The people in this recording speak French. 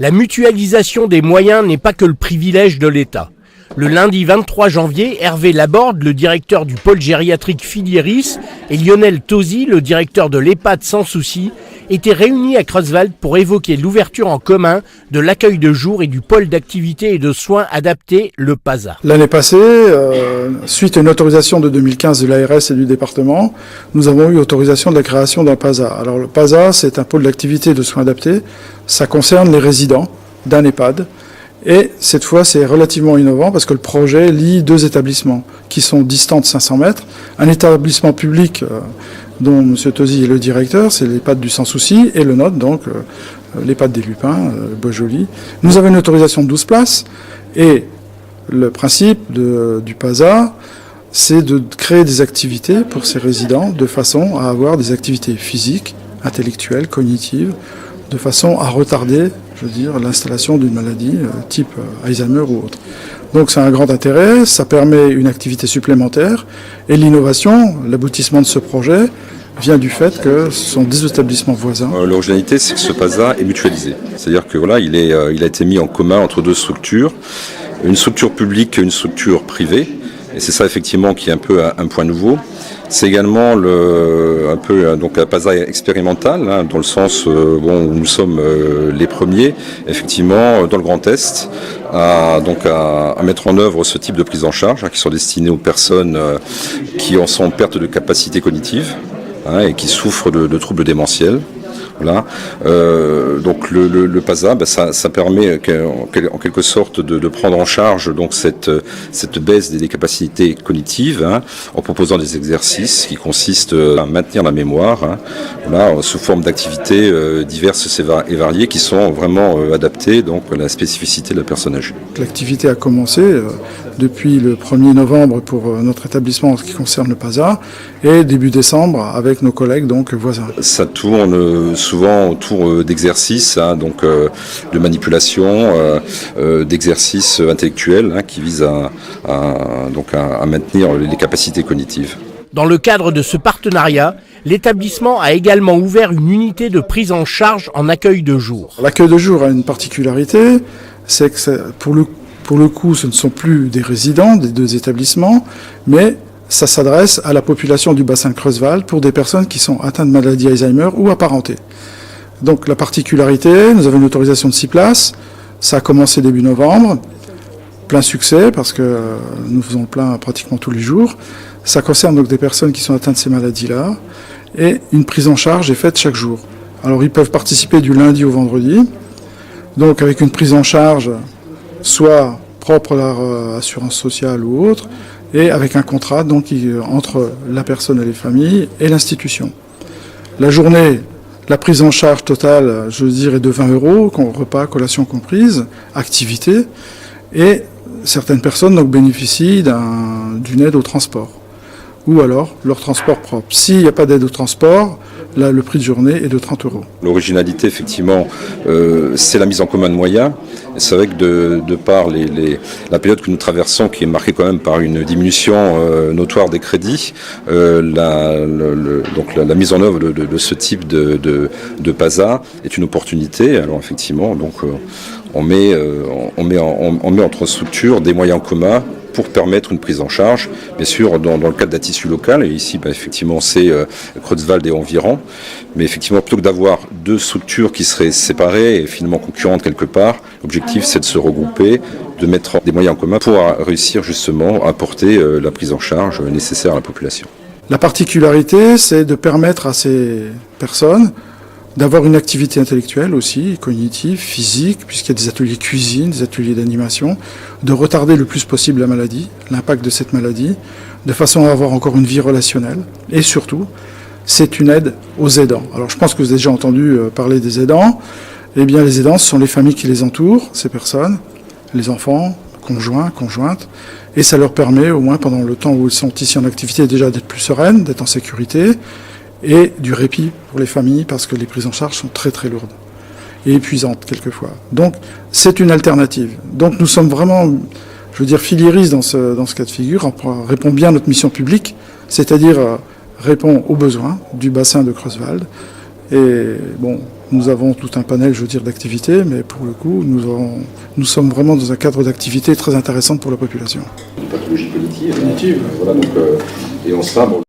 La mutualisation des moyens n'est pas que le privilège de l'État. Le lundi 23 janvier, Hervé Laborde, le directeur du pôle gériatrique Filieris, et Lionel Tosi, le directeur de l'EHPAD Sans Souci, étaient réunis à Creuswald pour évoquer l'ouverture en commun de l'accueil de jour et du pôle d'activité et de soins adaptés, le PASA. L'année passée, suite à une autorisation de 2015 de l'ARS et du département, nous avons eu autorisation de la création d'un PASA. Alors le PASA, c'est un pôle d'activité et de soins adaptés. Ça concerne les résidents d'un EHPAD. Et cette fois, c'est relativement innovant parce que le projet lie deux établissements qui sont distants de 500 mètres. Un établissement public dont M. Tosi est le directeur, c'est l'EHPAD du Sans Souci, et le nôtre, donc l'EHPAD des Lupins, Bois-Joli. Nous avons une autorisation de 12 places, et le principe du PASA, c'est de créer des activités pour ces résidents de façon à avoir des activités physiques, intellectuelles, cognitives, de façon à retarder, je veux dire, l'installation d'une maladie type Alzheimer ou autre. Donc c'est un grand intérêt, ça permet une activité supplémentaire, et l'innovation, l'aboutissement de ce projet, vient du fait que ce sont des établissements voisins. L'originalité, c'est que ce PASA est mutualisé. C'est-à-dire que voilà, il a été mis en commun entre deux structures, une structure publique et une structure privée. Et c'est ça effectivement qui est un peu un point nouveau. C'est également donc un PASA expérimental, hein, dans le sens où nous sommes les premiers, effectivement, dans le Grand Est, à mettre en œuvre ce type de prise en charge, hein, qui sont destinées aux personnes qui en sont en perte de capacité cognitive, hein, et qui souffrent de troubles démentiels. Voilà. Donc le PASA, ça permet en quelque sorte de prendre en charge donc cette baisse des capacités cognitives, hein, en proposant des exercices qui consistent à maintenir la mémoire, hein, voilà, sous forme d'activités diverses et variées qui sont vraiment adaptées donc à la spécificité de la personne âgée. L'activité a commencé depuis le 1er novembre pour notre établissement en ce qui concerne le PASA, et début décembre avec nos collègues donc voisins. Ça tourne souvent autour d'exercices, hein, donc de manipulation, d'exercices intellectuels, hein, qui visent à maintenir les capacités cognitives. Dans le cadre de ce partenariat, l'établissement a également ouvert une unité de prise en charge en accueil de jour. L'accueil de jour a une particularité, c'est que pour le coup, ce ne sont plus des résidents des deux établissements, mais ça s'adresse à la population du bassin de Creuswald pour des personnes qui sont atteintes de maladie Alzheimer ou apparentées. Donc la particularité, nous avons une autorisation de 6 places, ça a commencé début novembre, plein succès parce que nous faisons le plein pratiquement tous les jours. Ça concerne donc des personnes qui sont atteintes de ces maladies-là, et une prise en charge est faite chaque jour. Alors ils peuvent participer du lundi au vendredi, donc avec une prise en charge soit propre à leur assurance sociale ou autre, et avec un contrat donc entre la personne et les familles et l'institution. La journée, la prise en charge totale, je dirais, de 20 €, repas, collation comprise, activité, et certaines personnes donc bénéficient d'une aide au transport, ou alors leur transport propre. S'il n'y a pas d'aide au transport, là, le prix de journée est de 30 €. L'originalité, effectivement, c'est la mise en commun de moyens. C'est vrai que de par la période que nous traversons, qui est marquée quand même par une diminution notoire des crédits, donc la mise en œuvre de ce type de PASA est une opportunité. Alors effectivement, donc on met entre structures des moyens communs pour permettre une prise en charge, bien sûr dans le cadre d'un tissu local, et ici effectivement c'est Creuswald et environ, mais effectivement plutôt que d'avoir deux structures qui seraient séparées et finalement concurrentes quelque part, l'objectif c'est de se regrouper, de mettre des moyens en commun pour réussir justement à apporter la prise en charge nécessaire à la population. La particularité, c'est de permettre à ces personnes d'avoir une activité intellectuelle aussi, cognitive, physique, puisqu'il y a des ateliers cuisine, des ateliers d'animation, de retarder le plus possible la maladie, l'impact de cette maladie, de façon à avoir encore une vie relationnelle. Et surtout, c'est une aide aux aidants. Alors je pense que vous avez déjà entendu parler des aidants. Eh bien les aidants, ce sont les familles qui les entourent, ces personnes, les enfants, conjoints, conjointes, et ça leur permet, au moins pendant le temps où ils sont ici en activité, déjà d'être plus sereines, d'être en sécurité, et du répit pour les familles, parce que les prises en charge sont très très lourdes et épuisantes quelquefois. Donc c'est une alternative. Donc nous sommes vraiment, je veux dire, Filieris dans ce cas de figure, on répond bien à notre mission publique, c'est-à-dire répond aux besoins du bassin de Creuswald. Et bon, Nous avons tout un panel, je veux dire, d'activités, mais pour le coup, nous sommes vraiment dans un cadre d'activité très intéressant pour la population. Une pathologie cognitive. Voilà, donc, et en ça, bon,